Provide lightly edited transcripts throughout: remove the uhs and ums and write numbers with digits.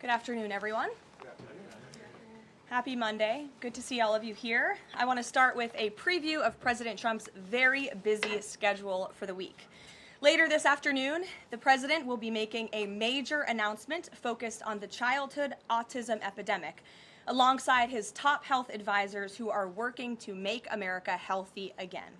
Good afternoon, everyone. Happy Monday. Good to see all of you here. I want to start with a preview of President Trump's very busy schedule for the week. Later this afternoon, the president will be making a major announcement focused on the childhood autism epidemic, alongside his top health advisors who are working to make America healthy again.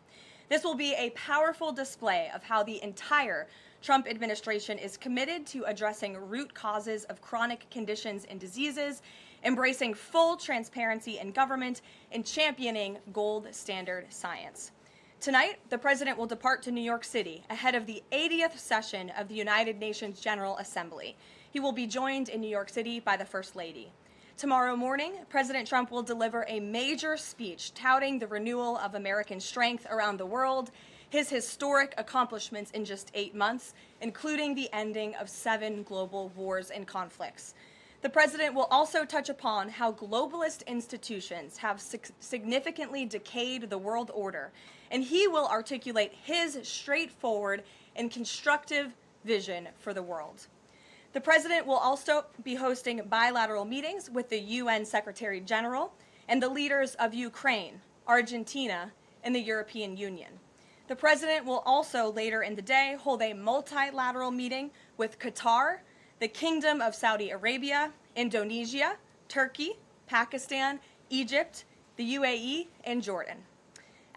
This will be a powerful display of how the entire Trump administration is committed to addressing root causes of chronic conditions and diseases, embracing full transparency in government, and championing gold standard science. Tonight, the president will depart to New York City ahead of the 80th session of the United Nations General Assembly. He will be joined in New York City by the First Lady. Tomorrow morning, President Trump will deliver a major speech touting the renewal of American strength around the world, his historic accomplishments in just 8 months, including the ending of 7 global wars and conflicts. The president will also touch upon how globalist institutions have significantly decayed the world order, and he will articulate his straightforward and constructive vision for the world. The president will also be hosting bilateral meetings with the UN Secretary General and the leaders of Ukraine, Argentina, and the European Union. The president will also later in the day hold a multilateral meeting with Qatar, the Kingdom of Saudi Arabia, Indonesia, Turkey, Pakistan, Egypt, the UAE, and Jordan.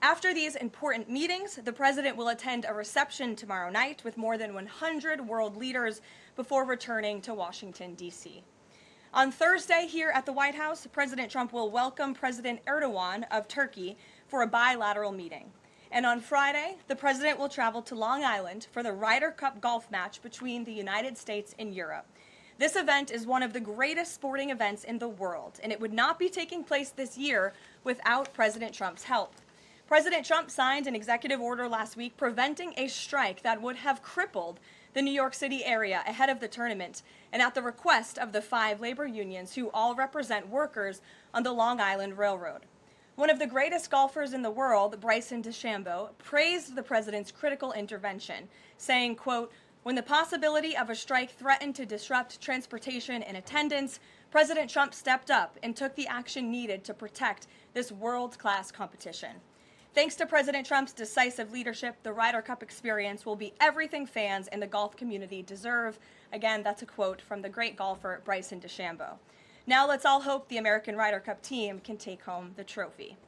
After these important meetings, the president will attend a reception tomorrow night with more than 100 world leaders before returning to Washington, D.C. On Thursday here at the White House, President Trump will welcome President Erdogan of Turkey for a bilateral meeting. And on Friday, the president will travel to Long Island for the Ryder Cup golf match between the United States and Europe. This event is one of the greatest sporting events in the world, and it would not be taking place this year without President Trump's help. President Trump signed an executive order last week preventing a strike that would have crippled the New York City area ahead of the tournament, and at the request of the 5 labor unions who all represent workers on the Long Island Railroad. One of the greatest golfers in the world, Bryson DeChambeau, praised the president's critical intervention, saying, quote, "When the possibility of a strike threatened to disrupt transportation and attendance, President Trump stepped up and took the action needed to protect this world-class competition." Thanks to President Trump's decisive leadership, the Ryder Cup experience will be everything fans and the golf community deserve. Again, that's a quote from the great golfer Bryson DeChambeau. Now let's all hope the American Ryder Cup team can take home the trophy.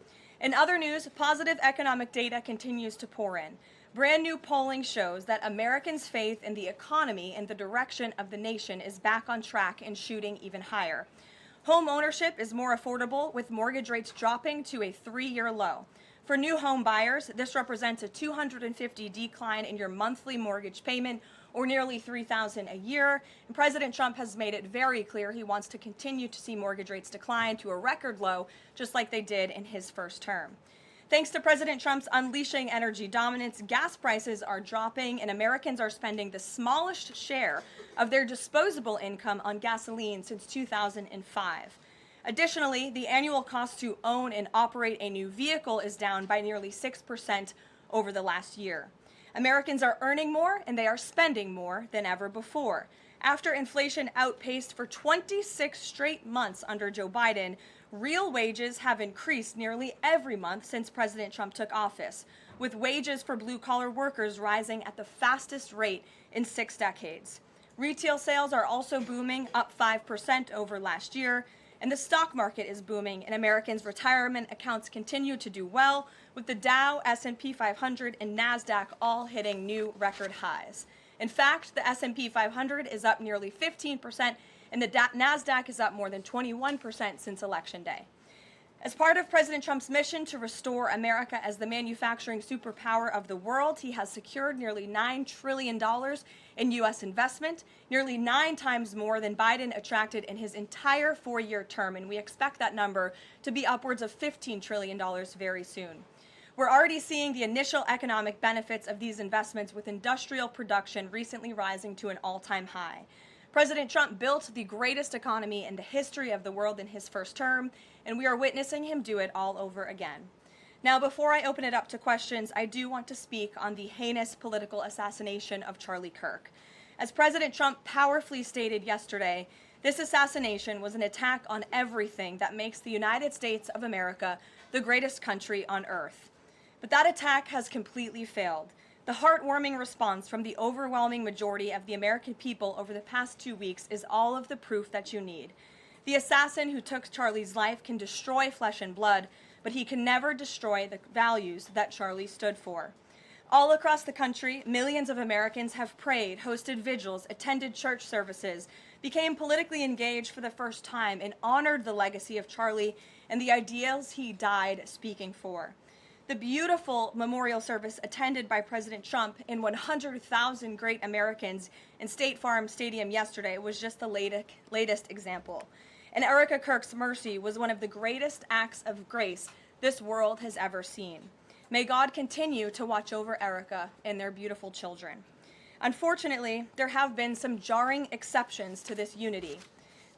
In other news, positive economic data continues to pour in. Brand new polling shows that Americans' faith in the economy and the direction of the nation is back on track and shooting even higher. Home ownership is more affordable, with mortgage rates dropping to a 3-year low. For new home buyers, this represents a $250 decline in your monthly mortgage payment, or nearly $3,000 a year. And President Trump has made it very clear he wants to continue to see mortgage rates decline to a record low, just like they did in his first term. Thanks to President Trump's unleashing energy dominance, gas prices are dropping, and Americans are spending the smallest share of their disposable income on gasoline since 2005. Additionally, the annual cost to own and operate a new vehicle is down by nearly 6% over the last year. Americans are earning more and they are spending more than ever before. After inflation outpaced for 26 straight months under Joe Biden, real wages have increased nearly every month since President Trump took office, with wages for blue-collar workers rising at the fastest rate in 6 decades. Retail sales are also booming, up 5% over last year, and the stock market is booming, and Americans' retirement accounts continue to do well, with the Dow, S&P 500, and NASDAQ all hitting new record highs. In fact, the S&P 500 is up nearly 15%, and the NASDAQ is up more than 21% since Election Day. As part of President Trump's mission to restore America as the manufacturing superpower of the world, he has secured nearly $9 trillion in U.S. investment, nearly 9 times more than Biden attracted in his entire 4-year term, and we expect that number to be upwards of $15 trillion very soon. We're already seeing the initial economic benefits of these investments, with industrial production recently rising to an all-time high. President Trump built the greatest economy in the history of the world in his first term, and we are witnessing him do it all over again. Now, before I open it up to questions, I do want to speak on the heinous political assassination of Charlie Kirk. As President Trump powerfully stated yesterday, This assassination was an attack on everything that makes the United States of America the greatest country on earth. But that attack has completely failed. The heartwarming response from the overwhelming majority of the American people over the past 2 weeks is all of the proof that you need. The assassin who took Charlie's life can destroy flesh and blood, but he can never destroy the values that Charlie stood for. All across the country, millions of Americans have prayed, hosted vigils, attended church services, became politically engaged for the first time, and honored the legacy of Charlie and the ideals he died speaking for. The beautiful memorial service attended by President Trump and 100,000 great Americans in State Farm Stadium yesterday was just the latest example. And Erica Kirk's mercy was one of the greatest acts of grace this world has ever seen. May God continue to watch over Erica and their beautiful children. Unfortunately, there have been some jarring exceptions to this unity.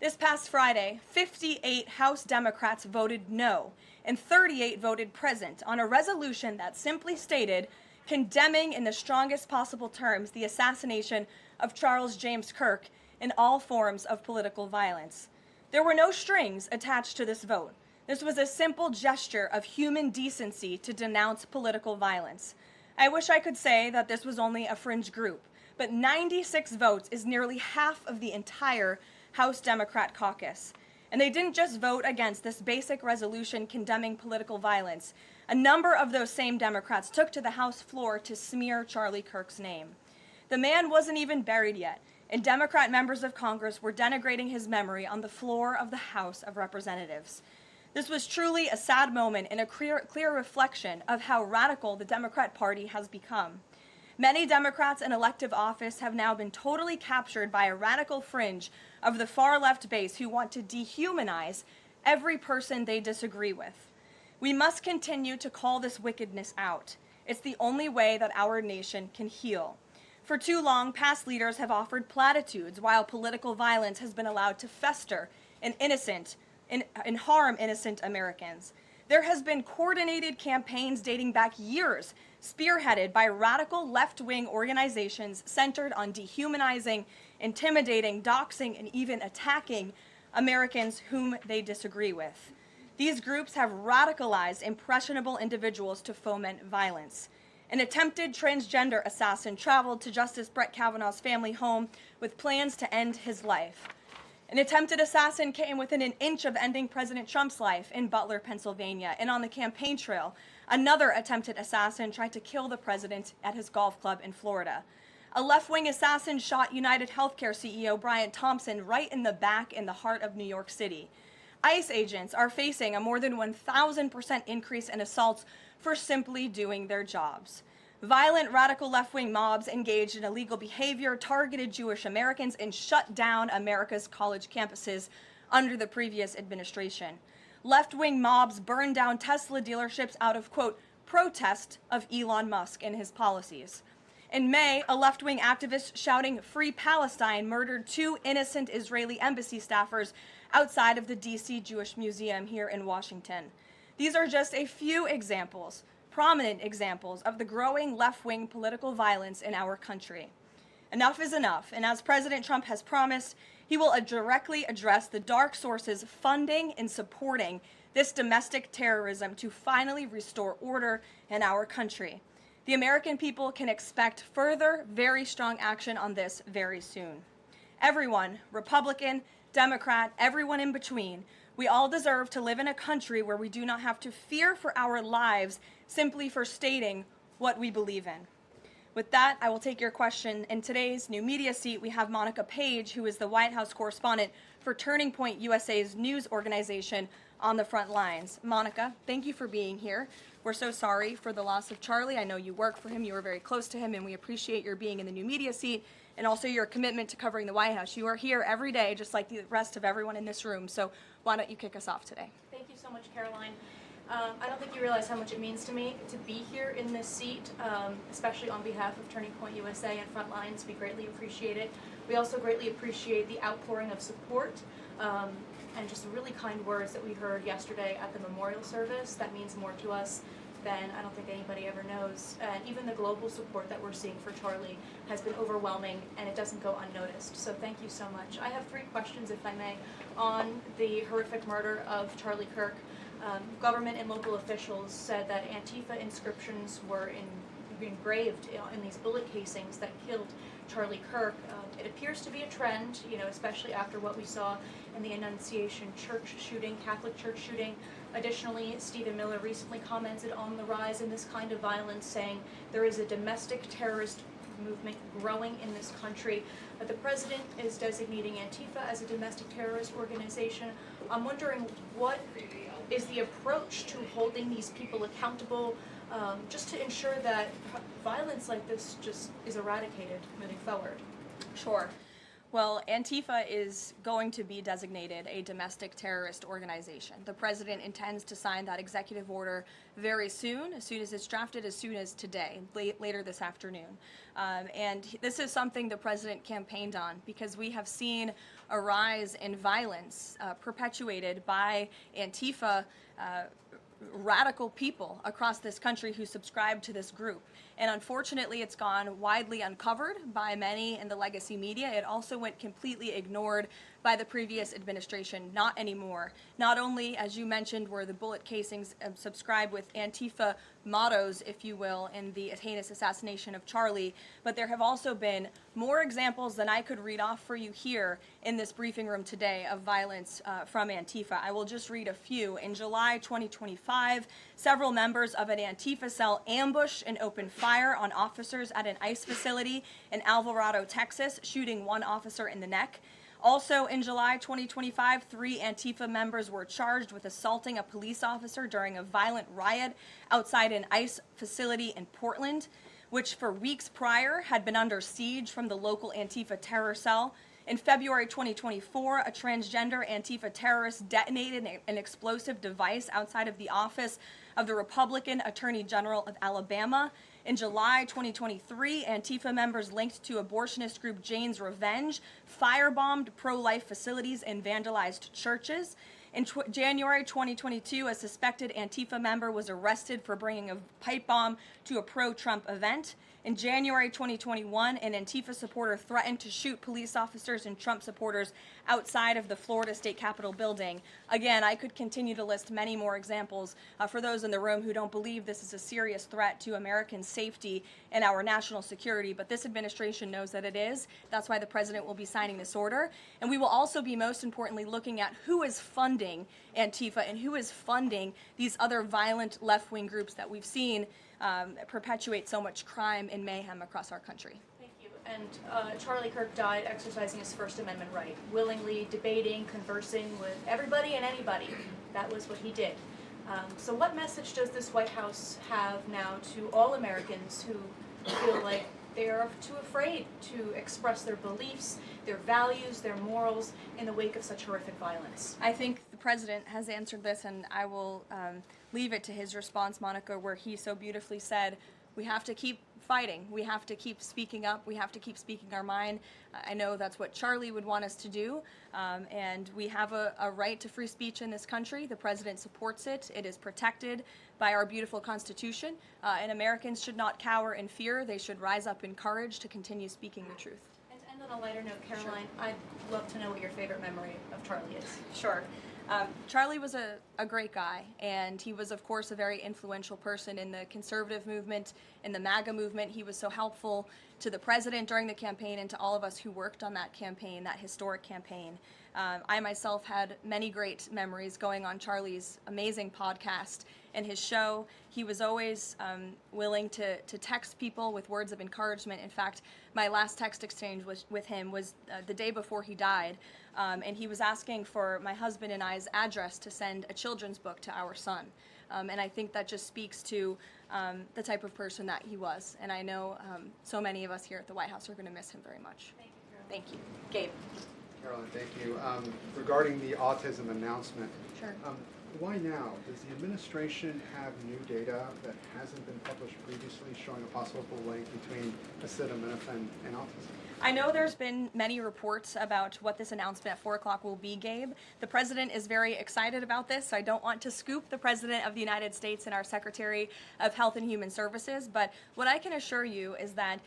This past Friday, 58 House Democrats voted no, and 38 voted present on a resolution that simply stated, condemning in the strongest possible terms the assassination of Charles James Kirk and all forms of political violence. There were no strings attached to this vote. This was a simple gesture of human decency to denounce political violence. I wish I could say that this was only a fringe group, but 96 votes is nearly half of the entire House Democrat caucus. And they didn't just vote against this basic resolution condemning political violence. A number of those same Democrats took to the House floor to smear Charlie Kirk's name. The man wasn't even buried yet, and Democrat members of Congress were denigrating his memory on the floor of the House of Representatives. This was truly a sad moment and a clear reflection of how radical the Democrat Party has become. Many Democrats in elective office have now been totally captured by a radical fringe of the far-left base who want to dehumanize every person they disagree with. We must continue to call this wickedness out. It's the only way that our nation can heal. For too long, past leaders have offered platitudes while political violence has been allowed to fester and harm innocent Americans. There has been coordinated campaigns dating back years, spearheaded by radical left-wing organizations centered on dehumanizing, intimidating, doxing, and even attacking Americans whom they disagree with. These groups have radicalized impressionable individuals to foment violence. An attempted transgender assassin traveled to Justice Brett Kavanaugh's family home with plans to end his life. An attempted assassin came within an inch of ending President Trump's life in Butler, Pennsylvania, and on the campaign trail, another attempted assassin tried to kill the president at his golf club in Florida. A left-wing assassin shot United Healthcare CEO Brian Thompson right in the back in the heart of New York City. ICE agents are facing a more than 1,000% increase in assaults for simply doing their jobs. Violent radical left-wing mobs engaged in illegal behavior, targeted Jewish Americans, and shut down America's college campuses under the previous administration. Left-wing mobs burned down Tesla dealerships out of, quote, protest of Elon Musk and his policies. In May, a left-wing activist shouting "Free Palestine" murdered 2 innocent Israeli embassy staffers outside of the D.C. Jewish Museum here in Washington. These are just a few examples, prominent examples, of the growing left-wing political violence in our country. Enough is enough, and as President Trump has promised, he will directly address the dark sources funding and supporting this domestic terrorism to finally restore order in our country. The American people can expect further, very strong action on this very soon. Everyone, Republican, Democrat, everyone in between, we all deserve to live in a country where we do not have to fear for our lives simply for stating what we believe in. With that, I will take your question. In today's new media seat, we have Monica Page, who is the White House correspondent for Turning Point USA's news organization, on the front lines. Monica, thank you for being here. We're so sorry for the loss of Charlie. I know you work for him, you were very close to him, and we appreciate your being in the new media seat and also your commitment to covering the White House. You are here every day, just like the rest of everyone in this room, so why don't you kick us off today? Thank you so much, Caroline. I don't think you realize how much it means to me to be here in this seat, especially on behalf of Turning Point USA and Frontlines. We greatly appreciate it. We also greatly appreciate the outpouring of support and just the really kind words that we heard yesterday at the memorial service. That means more to us then I don't think anybody ever knows. And even the global support that we're seeing for Charlie has been overwhelming, and it doesn't go unnoticed. So thank you so much. I have 3 questions, if I may, on the horrific murder of Charlie Kirk. Government and local officials said that Antifa inscriptions were engraved in these bullet casings that killed Charlie Kirk. It appears to be a trend, especially after what we saw in the Annunciation Church shooting, Catholic Church shooting. Additionally, Stephen Miller recently commented on the rise in this kind of violence, saying there is a domestic terrorist movement growing in this country. But the president is designating Antifa as a domestic terrorist organization. I'm wondering, what is the approach to holding these people accountable, just to ensure that violence like this just is eradicated moving forward? Sure. Well, Antifa is going to be designated a domestic terrorist organization. The president intends to sign that executive order very soon as it's drafted, as soon as today, later this afternoon. And this is something the president campaigned on, because we have seen a rise in violence perpetuated by Antifa radical people across this country who subscribe to this group. And unfortunately, it's gone widely uncovered by many in the legacy media. It also went completely ignored by the previous administration. Not anymore. Not only, as you mentioned, were the bullet casings subscribed with Antifa mottos, if you will, in the heinous assassination of Charlie, but there have also been more examples than I could read off for you here in this briefing room today of violence from Antifa. I will just read a few. In July 2025, several members of an Antifa cell ambushed and opened fire on officers at an ICE facility in Alvarado, Texas, shooting 1 officer in the neck. Also in July 2025, 3 Antifa members were charged with assaulting a police officer during a violent riot outside an ICE facility in Portland, which for weeks prior had been under siege from the local Antifa terror cell. In February 2024, a transgender Antifa terrorist detonated an explosive device outside of the office of the Republican Attorney General of Alabama. In July 2023, Antifa members linked to abortionist group Jane's Revenge firebombed pro-life facilities and vandalized churches. In January 2022, a suspected Antifa member was arrested for bringing a pipe bomb to a pro-Trump event. In January 2021, an Antifa supporter threatened to shoot police officers and Trump supporters outside of the Florida State Capitol building. Again, I could continue to list many more examples for those in the room who don't believe this is a serious threat to American safety and our national security, but this administration knows that it is. That's why the president will be signing this order. And we will also be, most importantly, looking at who is funding Antifa and who is funding these other violent left-wing groups that we've seen perpetuate so much crime and mayhem across our country. Thank you. And Charlie Kirk died exercising his First Amendment right, willingly debating, conversing with everybody and anybody. That was what he did. So what message does this White House have now to all Americans who feel like they are too afraid to express their beliefs, their values, their morals in the wake of such horrific violence? I think the president has answered this, and I will leave it to his response, Monica, where he so beautifully said, we have to keep fighting. We have to keep speaking up. We have to keep speaking our mind. I know that's what Charlie would want us to do, and we have a right to free speech in this country. The president supports it. It is protected by our beautiful Constitution, and Americans should not cower in fear. They should rise up in courage to continue speaking the truth. And to end on a lighter note, Caroline, sure. I'd love to know what your favorite memory of Charlie is. Sure. Charlie was a great guy, and he was, of course, a very influential person in the conservative movement, in the MAGA movement. He was so helpful to the president during the campaign and to all of us who worked on that campaign, that historic campaign. I myself had many great memories going on Charlie's amazing podcast and his show. He was always willing to text people with words of encouragement. In fact, my last text exchange with him was the day before he died, and he was asking for my husband and I's address to send a children's book to our son. And I think that just speaks to the type of person that he was. And I know so many of us here at the White House are going to miss him very much. Thank you, Caroline. Thank you. Gabe. Caroline, thank you. Regarding the autism announcement, Sure. Why now? Does the administration have new data that hasn't been published previously showing a possible link between acetaminophen and autism? I know there's been many reports about what this announcement at 4 o'clock will be, Gabe. The president is very excited about this, so I don't want to scoop the president of the United States and our Secretary of Health and Human Services, but what I can assure you is that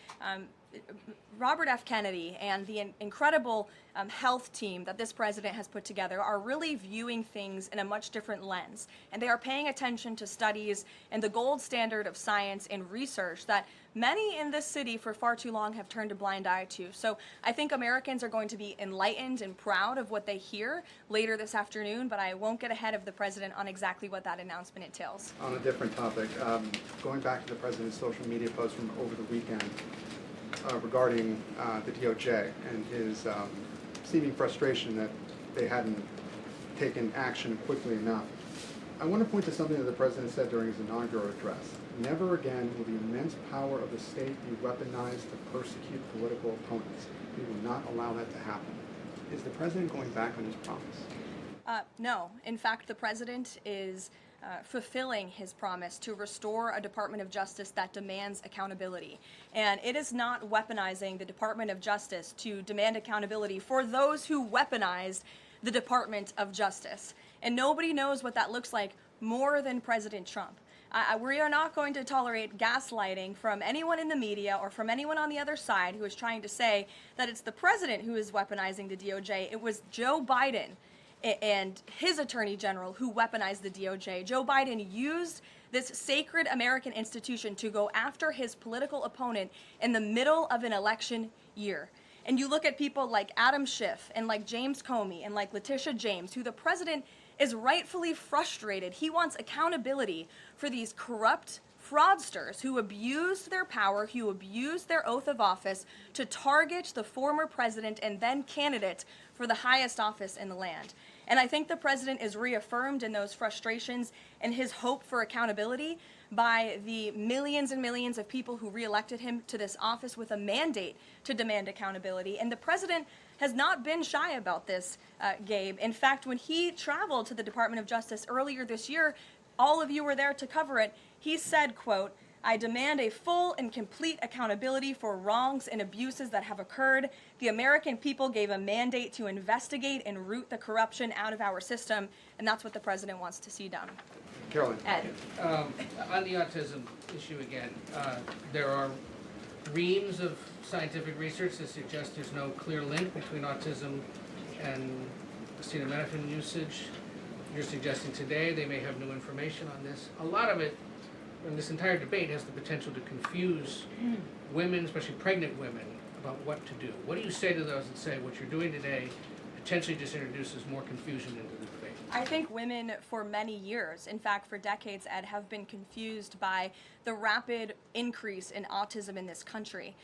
Robert F. Kennedy and the incredible health team that this president has put together are really viewing things in a much different lens. And they are paying attention to studies and the gold standard of science and research that many in this city for far too long have turned a blind eye to. So I think Americans are going to be enlightened and proud of what they hear later this afternoon, but I won't get ahead of the president on exactly what that announcement entails. On a different topic, going back to the president's social media post from over the weekend regarding the DOJ and his seeming frustration that they hadn't taken action quickly enough. I want to point to something that the president said during his inaugural address. Never again will the immense power of the state be weaponized to persecute political opponents. We will not allow that to happen. Is the president going back on his promise? No. In fact, the president is fulfilling his promise to restore a Department of Justice that demands accountability. And it is not weaponizing the Department of Justice to demand accountability for those who weaponized the Department of Justice. And nobody knows what that looks like more than President Trump. We are not going to tolerate gaslighting from anyone in the media or from anyone on the other side who is trying to say that it's the president who is weaponizing the DOJ. It was Joe Biden and his attorney general who weaponized the DOJ. Joe Biden used this sacred American institution to go after his political opponent in the middle of an election year. And you look at people like Adam Schiff and like James Comey and like Letitia James, who the president is rightfully frustrated. He wants accountability for these corrupt fraudsters who abused their power, who abused their oath of office to target the former president and then candidate for the highest office in the land. And I think the president is reaffirmed in those frustrations and his hope for accountability by the millions and millions of people who reelected him to this office with a mandate to demand accountability. And the president has not been shy about this, Gabe. In fact, when he traveled to the Department of Justice earlier this year, all of you were there to cover it, he said, quote, "I demand a full and complete accountability for wrongs and abuses that have occurred. The American people gave a mandate to investigate and root the corruption out of our system," and that's what the president wants to see done. Caroline. Ed. On the autism issue again, there are reams of scientific research that suggests there's no clear link between autism and acetaminophen usage. You're suggesting today they may have new information on this. A lot of it, and this entire debate, has the potential to confuse women, especially pregnant women, about what to do. What do you say to those that say what you're doing today potentially just introduces more confusion into the debate? I think women for many years, in fact for decades, Ed, have been confused by the rapid increase in autism in this country,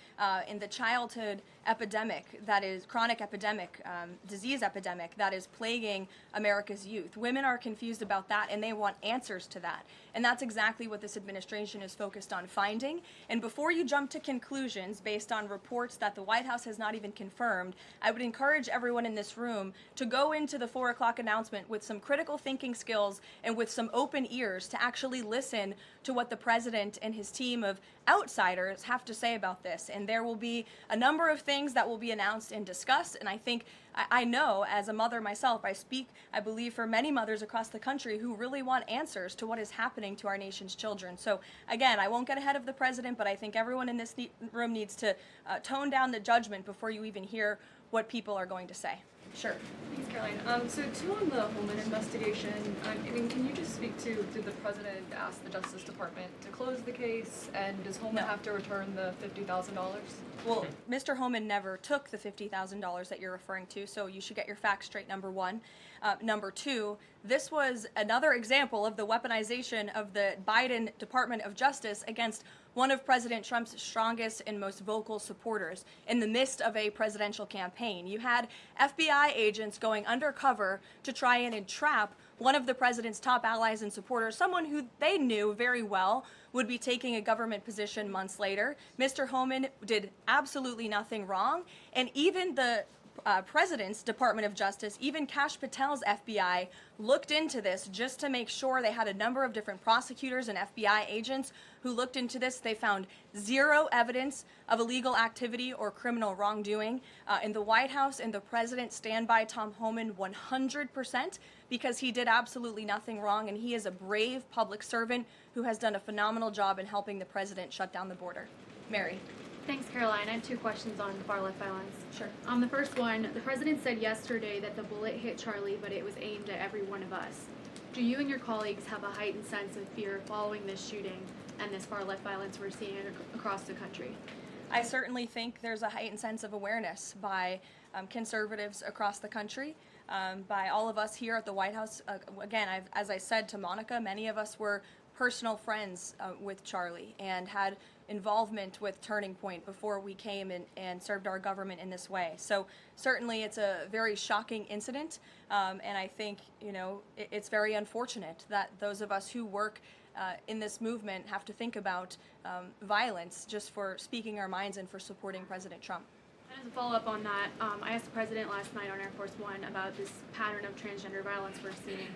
in the childhood epidemic that is, chronic epidemic, disease epidemic that is plaguing America's youth. Women are confused about that and they want answers to that. And that's exactly what this administration is focused on finding. And before you jump to conclusions based on reports that the White House has not even confirmed, I would encourage everyone in this room to go into the 4 o'clock announcement with some critical thinking skills and with some open ears to actually listen to what the president and his team of outsiders have to say about this. And there will be a number of things that will be announced and discussed. And I think, I know as a mother myself, I speak, I believe, for many mothers across the country who really want answers to what is happening to our nation's children. So again, I won't get ahead of the president, but I think everyone in this room needs to tone down the judgment before you even hear what people are going to say. Sure. Thanks, Caroline. So too on the Holman investigation, I mean, can you just speak to, did the president ask the Justice Department to close the case, and does Holman No. have to return the $50,000? Well, Mr. Holman never took the $50,000 that you're referring to, so you should get your facts straight, number one. Number two, this was another example of the weaponization of the Biden Department of Justice against one of President Trump's strongest and most vocal supporters in the midst of a presidential campaign. You had FBI agents going undercover to try and entrap one of the president's top allies and supporters, someone who they knew very well would be taking a government position months later. Mr. Holman did absolutely nothing wrong, and even the president's Department of Justice, even Kash Patel's FBI, looked into this just to make sure. They had a number of different prosecutors and FBI agents who looked into this. They found zero evidence of illegal activity or criminal wrongdoing in the White House, and the president stand by Tom Homan 100% because he did absolutely nothing wrong, and he is a brave public servant who has done a phenomenal job in helping the president shut down the border. Mary. Thanks, Caroline. I have two questions on far-left violence. Sure. The first one, the president said yesterday that the bullet hit Charlie, but it was aimed at every one of us. Do you and your colleagues have a heightened sense of fear following this shooting and this far-left violence we're seeing across the country? I certainly think there's a heightened sense of awareness by conservatives across the country, by all of us here at the White House. Again, as I said to Monica, many of us were personal friends with Charlie and had involvement with Turning Point before we came and served our government in this way. So certainly it's a very shocking incident, and I think, you know, it's very unfortunate that those of us who work in this movement have to think about violence just for speaking our minds and for supporting President Trump. And as a follow-up on that, I asked the president last night on Air Force One about this pattern of transgender violence we're seeing.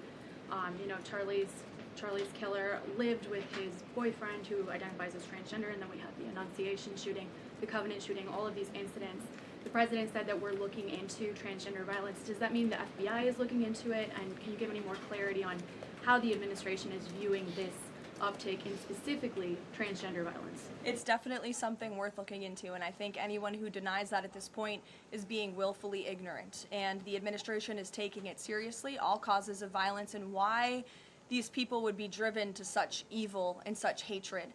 You know, Charlie's killer lived with his boyfriend who identifies as transgender, and then we had the Annunciation shooting, the Covenant shooting, all of these incidents. The president said that we're looking into transgender violence. Does that mean the FBI is looking into it? And can you give any more clarity on how the administration is viewing this uptick in specifically transgender violence? It's definitely something worth looking into, and I think anyone who denies that at this point is being willfully ignorant. And the administration is taking it seriously, all causes of violence, and why these people would be driven to such evil and such hatred.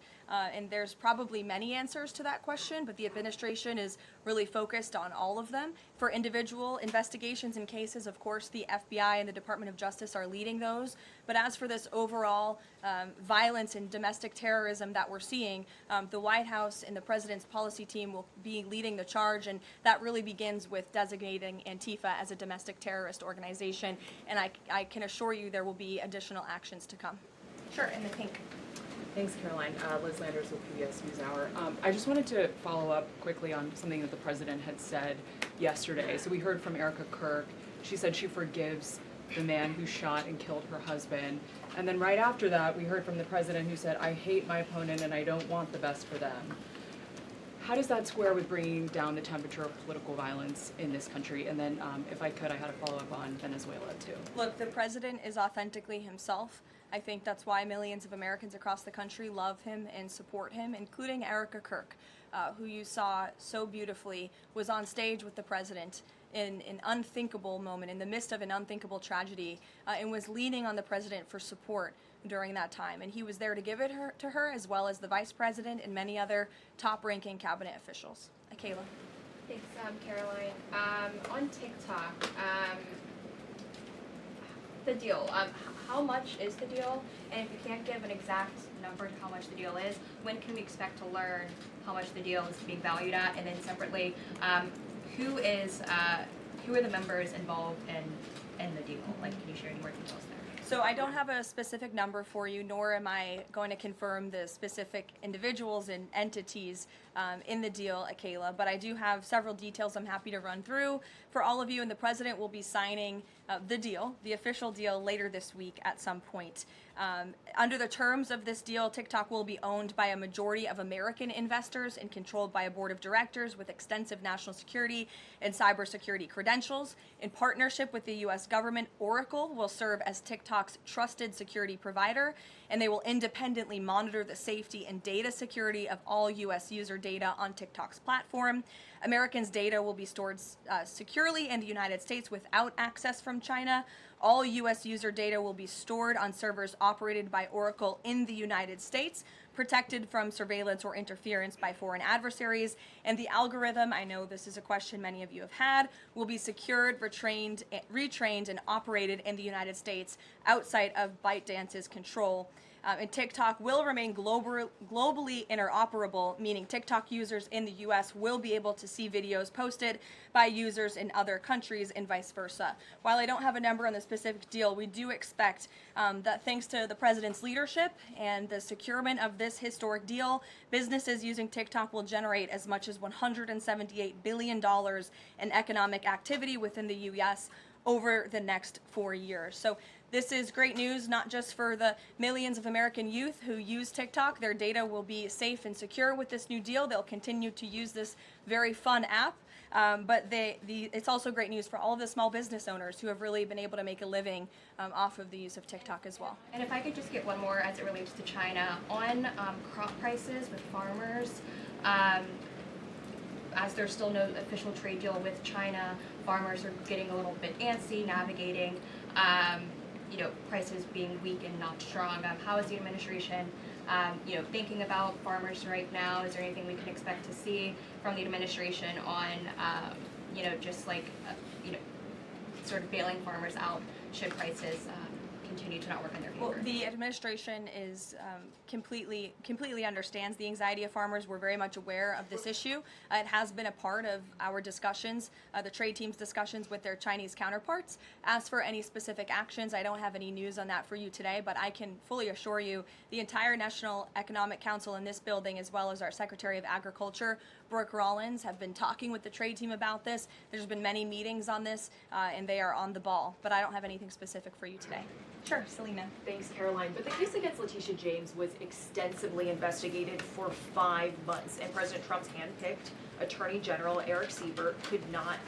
And there's probably many answers to that question, but the administration is really focused on all of them. For individual investigations and cases, of course, the FBI and the Department of Justice are leading those. But as for this overall violence and domestic terrorism that we're seeing, the White House and the president's policy team will be leading the charge, and that really begins with designating Antifa as a domestic terrorist organization. And I can assure you there will be additional actions to come. Sure, in the pink. Thanks, Caroline. Liz Landers with PBS NewsHour. I just wanted to follow up quickly on something that the president had said yesterday. So we heard from Erica Kirk. She said she forgives the man who shot and killed her husband. And then right after that, we heard from the president who said, I hate my opponent and I don't want the best for them. How does that square with bringing down the temperature of political violence in this country? And then, if I could, I had a follow-up on Venezuela, too. Look, the president is authentically himself. I think that's why millions of Americans across the country love him and support him, including Erica Kirk, who you saw so beautifully was on stage with the president in an unthinkable moment, in the midst of an unthinkable tragedy, and was leaning on the president for support during that time. And he was there to give it to her, as well as the vice president and many other top-ranking cabinet officials. Kayla. Thanks, Caroline. On TikTok, the deal. How much is the deal? And if you can't give an exact number to how much the deal is, when can we expect to learn how much the deal is being valued at? And then separately, who are the members involved in the deal? Like, can you share any more details there? So I don't have a specific number for you, nor am I going to confirm the specific individuals and entities in the deal, Kayla, but I do have several details I'm happy to run through for all of you, and the president will be signing the deal, the official deal, later this week at some point. Under the terms of this deal, TikTok will be owned by a majority of American investors and controlled by a board of directors with extensive national security and cybersecurity credentials. In partnership with the U.S. government, Oracle will serve as TikTok's trusted security provider, and they will independently monitor the safety and data security of all U.S. user data on TikTok's platform. Americans' data will be stored securely in the United States without access from China. All U.S. user data will be stored on servers operated by Oracle in the United States, protected from surveillance or interference by foreign adversaries. And the algorithm, I know this is a question many of you have had, will be secured, retrained, and operated in the United States outside of ByteDance's control. And TikTok will remain globally interoperable, meaning TikTok users in the US will be able to see videos posted by users in other countries and vice versa. While I don't have a number on the specific deal, we do expect that thanks to the president's leadership and the securement of this historic deal, businesses using TikTok will generate as much as $178 billion in economic activity within the US over the next 4 years. So this is great news, not just for the millions of American youth who use TikTok. Their data will be safe and secure with this new deal. They'll continue to use this very fun app. But it's also great news for all of the small business owners who have really been able to make a living off of the use of TikTok as well. And if I could just get one more as it relates to China, on crop prices with farmers, as there's still no official trade deal with China, farmers are getting a little bit antsy navigating, prices being weak and not strong. How is the administration, thinking about farmers right now? Is there anything we can expect to see from the administration on, sort of bailing farmers out should prices continue to not work in their favor? Well, the administration is completely understands the anxiety of farmers. We're very much aware of this issue. It has been a part of our discussions, the trade team's discussions with their Chinese counterparts. As for any specific actions, I don't have any news on that for you today, but I can fully assure you the entire National Economic Council in this building, as well as our Secretary of Agriculture, Brooke Rollins, have been talking with the trade team about this. There's been many meetings on this, and they are on the ball, but I don't have anything specific for you today. Sure, Selena. Thanks, Caroline. But the case against Letitia James was extensively investigated for 5 months, and President Trump's handpicked Attorney General Eric Siebert could not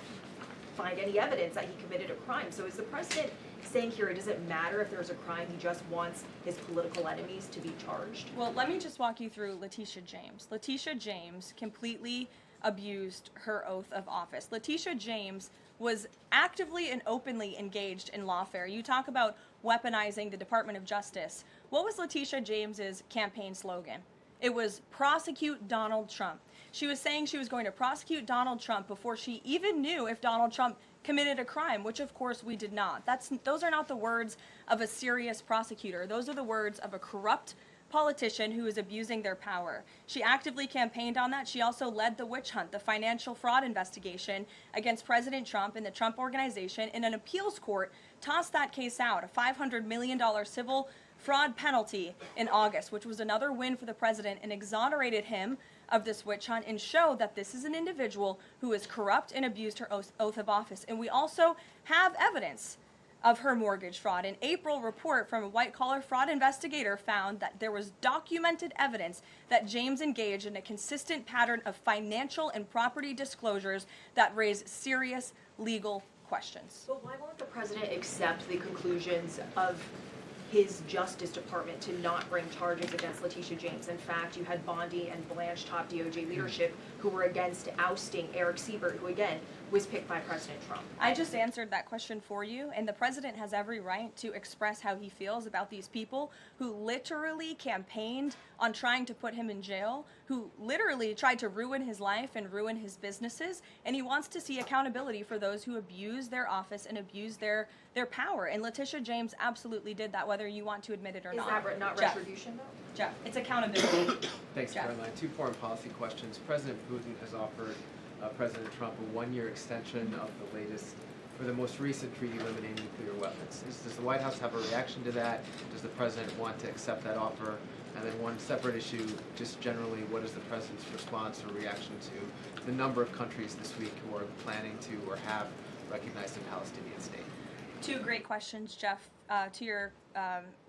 find any evidence that he committed a crime. So is the president saying here it doesn't matter if there's a crime, he just wants his political enemies to be charged? Well, let me just walk you through Letitia James. Letitia James completely abused her oath of office. Letitia James was actively and openly engaged in lawfare. You talk about weaponizing the Department of Justice. What was Letitia James's campaign slogan? It was prosecute Donald Trump. She was saying she was going to prosecute Donald Trump before she even knew if Donald Trump committed a crime, which of course we did not. Those are not the words of a serious prosecutor. Those are the words of a corrupt politician who is abusing their power. She actively campaigned on that. She also led the witch hunt, the financial fraud investigation against President Trump and the Trump Organization, and an appeals court tossed that case out, a $500 million civil fraud penalty in August, which was another win for the president, and exonerated him of this witch hunt and showed that this is an individual who is corrupt and abused her oath of office. And we also have evidence of her mortgage fraud. An April report from a white-collar fraud investigator found that there was documented evidence that James engaged in a consistent pattern of financial and property disclosures that raise serious legal questions. But why won't the president accept the conclusions of his Justice Department to not bring charges against Letitia James? In fact, you had Bondi and Blanche, top DOJ leadership, who were against ousting Eric Siebert, who again was picked by President Trump. I just answered that question for you, and the president has every right to express how he feels about these people who literally campaigned on trying to put him in jail, who literally tried to ruin his life and ruin his businesses, and he wants to see accountability for those who abuse their office and abuse their power. And Letitia James absolutely did that, whether you want to admit it or not. Is that not Jeff. retribution, though? Jeff, it's accountability. Thanks, Jeff. Caroline. 2 foreign policy questions. President Putin has offered President Trump a 1-year extension of the most recent treaty limiting nuclear weapons. Does the White House have a reaction to that? Does the president want to accept that offer? And then one separate issue, just generally, what is the president's response or reaction to the number of countries this week who are planning to or have recognized a Palestinian state? 2 great questions, Jeff. To your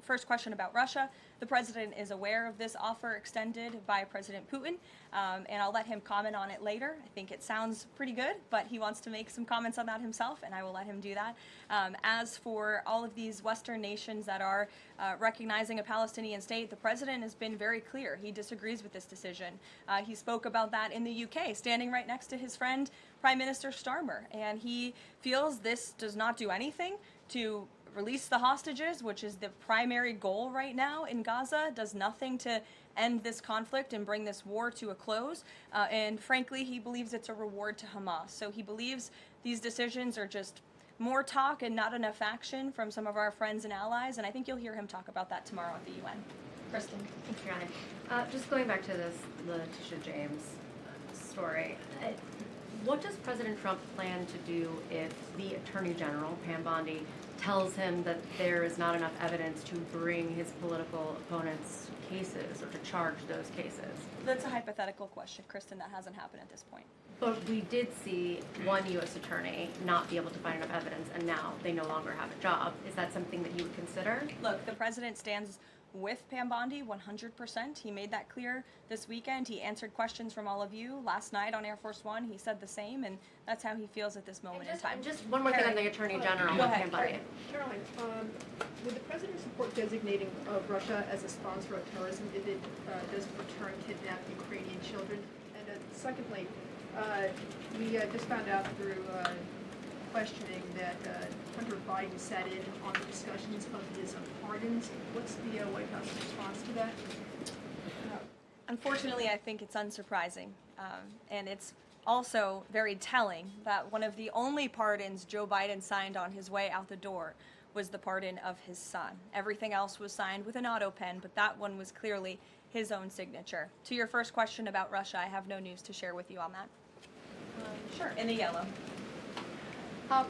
first question about Russia, the president is aware of this offer extended by President Putin, and I'll let him comment on it later. I think it sounds pretty good, but he wants to make some comments on that himself, and I will let him do that. As for all of these Western nations that are recognizing a Palestinian state, the president has been very clear. He disagrees with this decision. He spoke about that in the UK, standing right next to his friend, Prime Minister Starmer, and he feels this does not do anything to release the hostages, which is the primary goal right now in Gaza, does nothing to end this conflict and bring this war to a close. And frankly, he believes it's a reward to Hamas. So he believes these decisions are just more talk and not enough action from some of our friends and allies. And I think you'll hear him talk about that tomorrow at the UN. Kristen. Thanks, Caroline. Just going back to this Letitia James story, what does President Trump plan to do if the Attorney General, Pam Bondi, tells him that there is not enough evidence to bring his political opponents' cases or to charge those cases? That's a hypothetical question, Kristen. That hasn't happened at this point. But we did see one U.S. attorney not be able to find enough evidence, and now they no longer have a job. Is that something that you would consider? Look, the president stands with Pam Bondi 100%. He made that clear this weekend. He answered questions from all of you last night on Air Force One. He said the same, and that's how he feels at this moment in time. Just one more thing on the Attorney General. Go ahead. Pam Bondi. Caroline, would the president support designating Russia as a sponsor of terrorism if it does return kidnapped Ukrainian children? And secondly, we just found out through questioning that Hunter Biden sat in on the discussions of his pardons. What's the White House response to that? Unfortunately, I think it's unsurprising, and it's also very telling that one of the only pardons Joe Biden signed on his way out the door was the pardon of his son. Everything else was signed with an auto pen, but that one was clearly his own signature. To your first question about Russia, I have no news to share with you on that. Sure, in the yellow.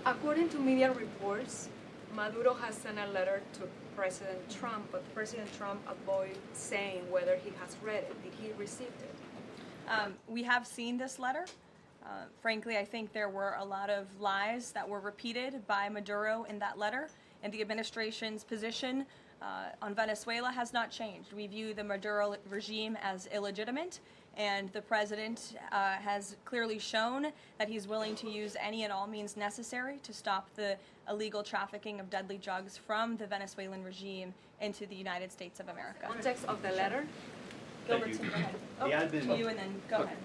According to media reports, Maduro has sent a letter to President Trump, but President Trump avoided saying whether he has read it. Did he receive it? We have seen this letter. Frankly, I think there were a lot of lies that were repeated by Maduro in that letter, and the administration's position on Venezuela has not changed. We view the Maduro regime as illegitimate, and the president has clearly shown that he's willing to use any and all means necessary to stop the illegal trafficking of deadly drugs from the Venezuelan regime into the United States of America. Context of the letter? Gilbertson, go ahead. The admin, To you and then go ahead.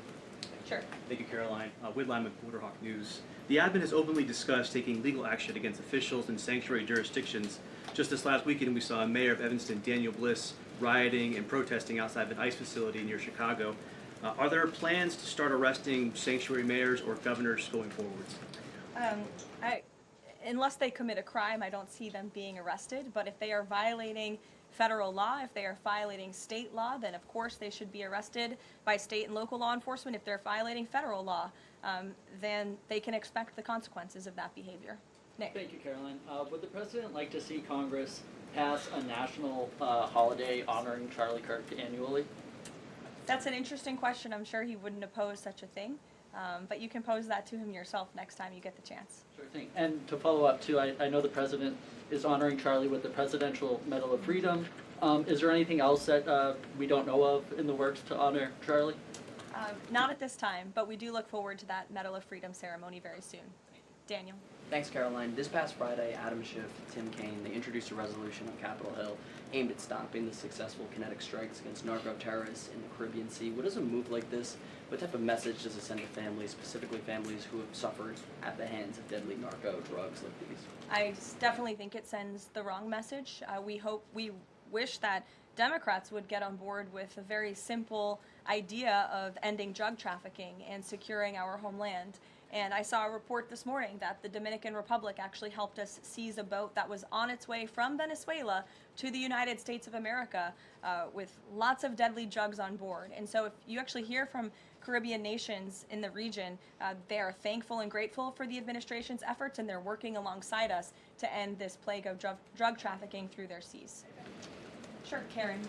Sure. Thank you, Caroline. Whitline with Borderhawk News. The admin has openly discussed taking legal action against officials in sanctuary jurisdictions. Just this last weekend, we saw Mayor of Evanston, Daniel Bliss, rioting and protesting outside of an ICE facility near Chicago. Are there plans to start arresting sanctuary mayors or governors going forwards? Unless they commit a crime, I don't see them being arrested. But if they are violating federal law, if they are violating state law, then of course they should be arrested by state and local law enforcement. If they're violating federal law, then they can expect the consequences of that behavior. Nick. Thank you, Caroline. Would the president like to see Congress pass a national holiday honoring Charlie Kirk annually? That's an interesting question. I'm sure he wouldn't oppose such a thing. But you can pose that to him yourself next time you get the chance. Sure thing. And to follow up too, I know the president is honoring Charlie with the Presidential Medal of Freedom. Is there anything else that we don't know of in the works to honor Charlie? Not at this time, but we do look forward to that Medal of Freedom ceremony very soon. Daniel. Thanks, Caroline. This past Friday, Adam Schiff, Tim Kaine, they introduced a resolution on Capitol Hill aimed at stopping the successful kinetic strikes against narco-terrorists in the Caribbean Sea. What does a move like this, what type of message does it send to families, specifically families who have suffered at the hands of deadly narco drugs like these? I definitely think it sends the wrong message. We wish that Democrats would get on board with a very simple idea of ending drug trafficking and securing our homeland. And I saw a report this morning that the Dominican Republic actually helped us seize a boat that was on its way from Venezuela to the United States of America with lots of deadly drugs on board. And so if you actually hear from Caribbean nations in the region, they are thankful and grateful for the administration's efforts, and they're working alongside us to end this plague of drug trafficking through their seas. Sure, Karen.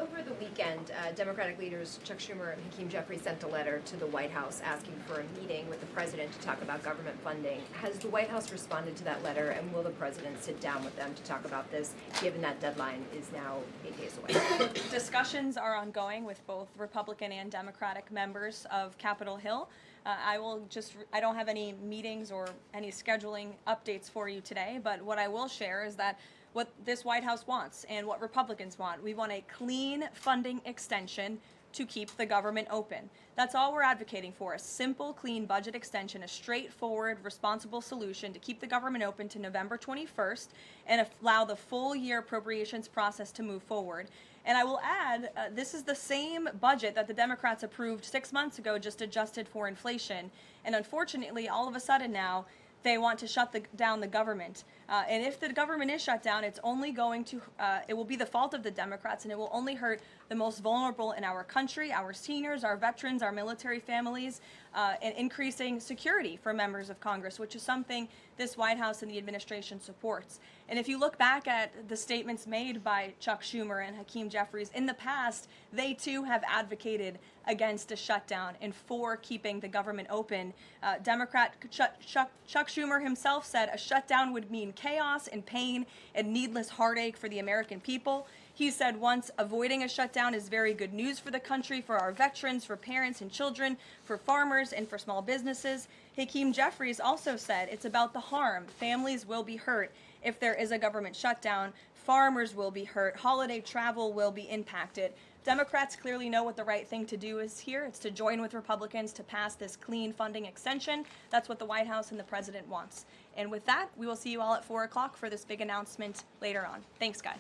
Over the weekend, Democratic leaders Chuck Schumer and Hakeem Jeffries sent a letter to the White House asking for a meeting with the president to talk about government funding. Has the White House responded to that letter, and will the president sit down with them to talk about this, given that deadline is now 8 days away? Discussions are ongoing with both Republican and Democratic members of Capitol Hill. I don't have any meetings or any scheduling updates for you today, but what I will share is that what this White House wants and what Republicans want. We want a clean funding extension to keep the government open. That's all we're advocating for, a simple, clean budget extension, a straightforward, responsible solution to keep the government open to November 21st and allow the full year appropriations process to move forward. And I will add, this is the same budget that the Democrats approved 6 months ago, just adjusted for inflation. And unfortunately, all of a sudden now, they want to shut down the government. And if the government is shut down, it's only going to, it will be the fault of the Democrats, and it will only hurt the most vulnerable in our country, our seniors, our veterans, our military families, and increasing security for members of Congress, which is something this White House and the administration supports. And if you look back at the statements made by Chuck Schumer and Hakeem Jeffries in the past, they too have advocated against a shutdown and for keeping the government open. Democrat Chuck Schumer himself said a shutdown would mean chaos and pain and needless heartache for the American people. He said once, avoiding a shutdown is very good news for the country, for our veterans, for parents and children, for farmers, and for small businesses. Hakeem Jeffries also said it's about the harm. Families will be hurt if there is a government shutdown. Farmers will be hurt. Holiday travel will be impacted. Democrats clearly know what the right thing to do is here. It's to join with Republicans to pass this clean funding extension. That's what the White House and the president wants. And with that, we will see you all at 4 o'clock for this big announcement later on. Thanks, guys.